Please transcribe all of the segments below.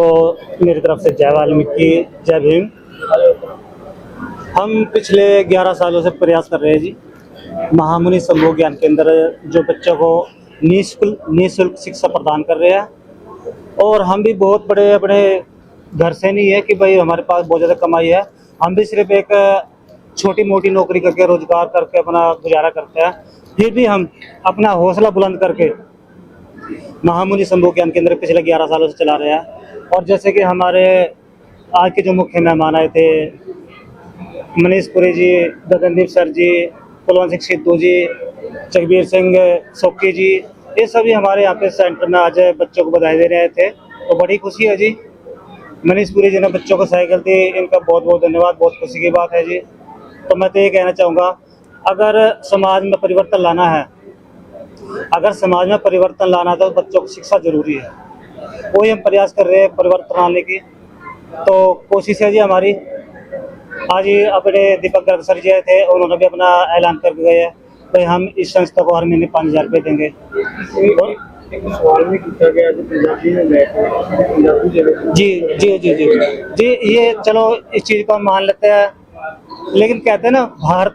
सबको मेरी तरफ से जय वाल्मीकि, जय भीम। हम पिछले 11 सालों से प्रयास कर रहे हैं जी, महामुनि समूह ज्ञान केंद्र जो बच्चों को निःशुल्क शिक्षा प्रदान कर रहे हैं। और हम भी बहुत बड़े अपने घर से नहीं है कि भाई हमारे पास बहुत ज़्यादा कमाई है, हम भी सिर्फ एक छोटी मोटी नौकरी करके रोजगार करके अपना गुजारा करते हैं। फिर भी हम अपना हौसला बुलंद करके महामुनि समूह ज्ञान केंद्र पिछले 11 सालों से चला रहे हैं। और जैसे कि हमारे आज के जो मुख्य मेहमान आए थे, मनीष पुरी जी, गगनदीप सर जी, कुलवंत सिंह सिद्धू जी, जगबीर सिंह सोक्की जी, ये सभी हमारे यहाँ पे सेंटर में आज बच्चों को बधाई दे रहे थे, तो बड़ी खुशी है जी। मनीष पुरी जी ने बच्चों को साइकिल दी, इनका बहुत बहुत धन्यवाद, बहुत खुशी की बात है जी। तो मैं तो ये कहना चाहूँगा, अगर समाज में परिवर्तन लाना है, तो बच्चों को शिक्षा जरूरी है। वही हम प्रयास कर रहे हैं परिवर्तन लाने की, तो कोशिश है जी हमारी। आज ही अपने दीपक गर्ग सर जी आए थे, उन्होंने भी अपना ऐलान करके गए हैं भाई हम इस संस्था को हर महीने 5,000 रुपये देंगे। एक सवाल में पूछा गया जो पंजाबी में जी, ये चलो इस चीज़ को हम मान लेते हैं, लेकिन कहते हैं ना भारत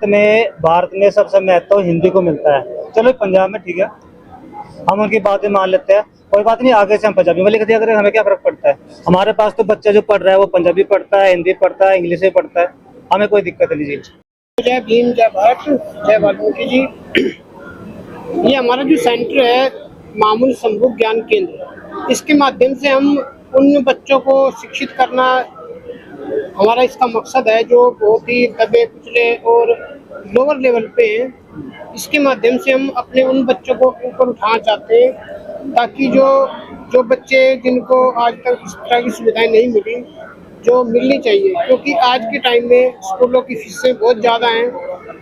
में सबसे महत्व हिंदी को मिलता है। चलो पंजाब में ठीक है, हम उनकी बातें मान लेते हैं, कोई बात नहीं, आगे से हम पंजाबी में लिख दिया करें, हमें क्या फर्क पड़ता है। हमारे पास तो बच्चा जो पढ़ रहा है वो पंजाबी पढ़ता है, हिंदी पढ़ता है, इंग्लिश भी पढ़ता है, हमें कोई दिक्कत नहीं जी। जय भीम, जय भारत, जय वाल्मीकि जी। ये हमारा जो सेंटर है महामुनि समूह ज्ञान केंद्र, इसके माध्यम से हम उन बच्चों को शिक्षित करना हमारा इसका मकसद है जो बहुत ही दबे कुचले और लोअर लेवल पे हैं। इसके माध्यम से हम अपने उन बच्चों को ऊपर उठाना चाहते हैं, ताकि जो बच्चे जिनको आज तक इस तरह की सुविधाएं नहीं मिली, जो मिलनी चाहिए, क्योंकि आज के टाइम में स्कूलों की फीसें बहुत ज़्यादा हैं।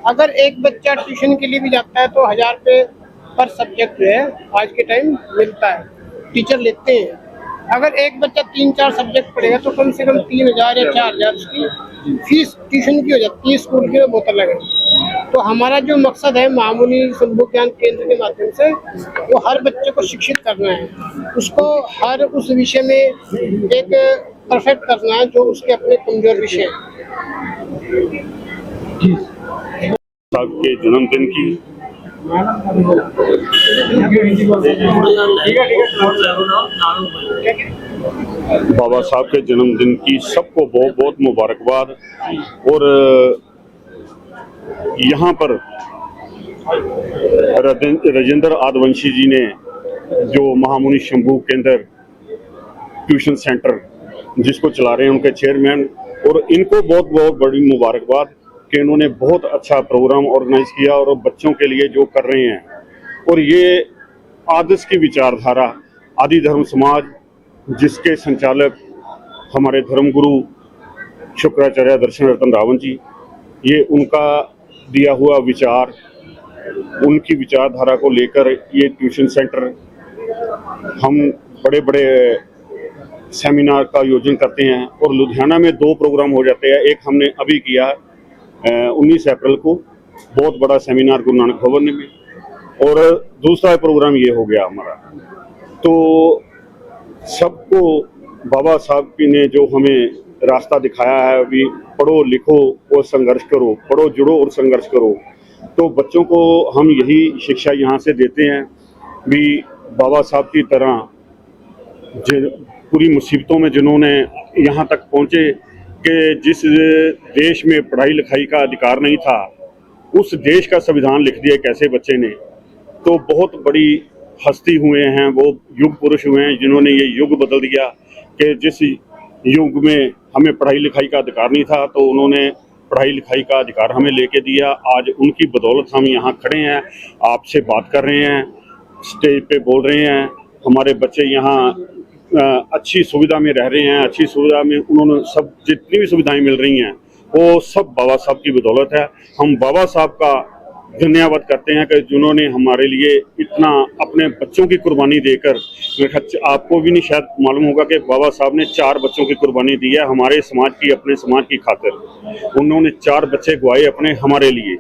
अगर एक बच्चा ट्यूशन के लिए भी जाता है तो 1,000 रुपये पर सब्जेक्ट जो है आज के टाइम मिलता है, टीचर लेते हैं। अगर एक बच्चा 3-4 सब्जेक्ट पढ़ेगा तो कम से कम 3,000 या 4,000 उसकी फीस ट्यूशन की हो जाती है, स्कूल की बहुत अलग है। तो हमारा जो मकसद है महामुनि समूह ज्ञान केंद्र के माध्यम से, वो हर बच्चे को शिक्षित करना है, उसको हर उस विषय में एक परफेक्ट करना है जो उसके अपने कमजोर विषय हैं। साहब के जन्मदिन की बाबा साहब के जन्मदिन की सबको बहुत बहुत मुबारकबाद। और यहाँ पर राजेंद्र आदिवंशी जी ने जो महामुनि शंभू केंद्र ट्यूशन सेंटर जिसको चला रहे हैं, उनके चेयरमैन, और इनको बहुत बहुत बड़ी मुबारकबाद कि इन्होंने बहुत अच्छा प्रोग्राम ऑर्गेनाइज किया और बच्चों के लिए जो कर रहे हैं। और ये आदर्श की विचारधारा आदि धर्म समाज, जिसके संचालक हमारे धर्मगुरु शुक्राचार्य दर्शन रतन रावण जी, ये उनका दिया हुआ विचार, उनकी विचारधारा को लेकर ये ट्यूशन सेंटर हम बड़े बड़े सेमिनार का आयोजन करते हैं। और लुधियाना में 2 प्रोग्राम हो जाते हैं। एक हमने अभी किया 19 अप्रैल को, बहुत बड़ा सेमिनार गुरु नानक भवन में, और दूसरा प्रोग्राम ये हो गया हमारा। तो सबको बाबा साहब की ने जो हमें रास्ता दिखाया है, अभी पढ़ो लिखो और संघर्ष करो, पढ़ो जुड़ो और संघर्ष करो, तो बच्चों को हम यही शिक्षा यहाँ से देते हैं भी बाबा साहब की तरह पूरी मुसीबतों में जिन्होंने यहाँ तक पहुँचे कि जिस देश में पढ़ाई लिखाई का अधिकार नहीं था, उस देश का संविधान लिख दिया कैसे बच्चे ने। तो बहुत बड़ी हस्ती हुए हैं, वो युग पुरुष हुए हैं जिन्होंने ये युग बदल दिया कि जिस युग में हमें पढ़ाई लिखाई का अधिकार नहीं था, तो उन्होंने पढ़ाई लिखाई का अधिकार हमें लेके दिया। आज उनकी बदौलत हम यहाँ खड़े हैं, आपसे बात कर रहे हैं, स्टेज पे बोल रहे हैं, हमारे बच्चे यहाँ अच्छी सुविधा में रह रहे हैं, अच्छी सुविधा में उन्होंने सब जितनी भी सुविधाएं मिल रही हैं वो सब बाबा साहब की बदौलत है। हम बाबा साहब का धन्यवाद करते हैं कि जिन्होंने हमारे लिए इतना अपने बच्चों की कुर्बानी देकर, आपको भी नहीं शायद मालूम होगा कि बाबा साहब ने 4 बच्चों की कुर्बानी दी है हमारे समाज की, अपने समाज की खातिर। उन्होंने 4 बच्चे गवाए अपने हमारे लिए,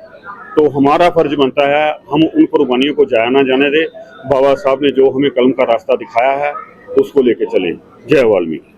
तो हमारा फर्ज बनता है हम उन कुर्बानियों को जाया ना जाने दे। बाबा साहब ने जो हमें कलम का रास्ता दिखाया है उसको लेके चले। जय वाल्मीकि।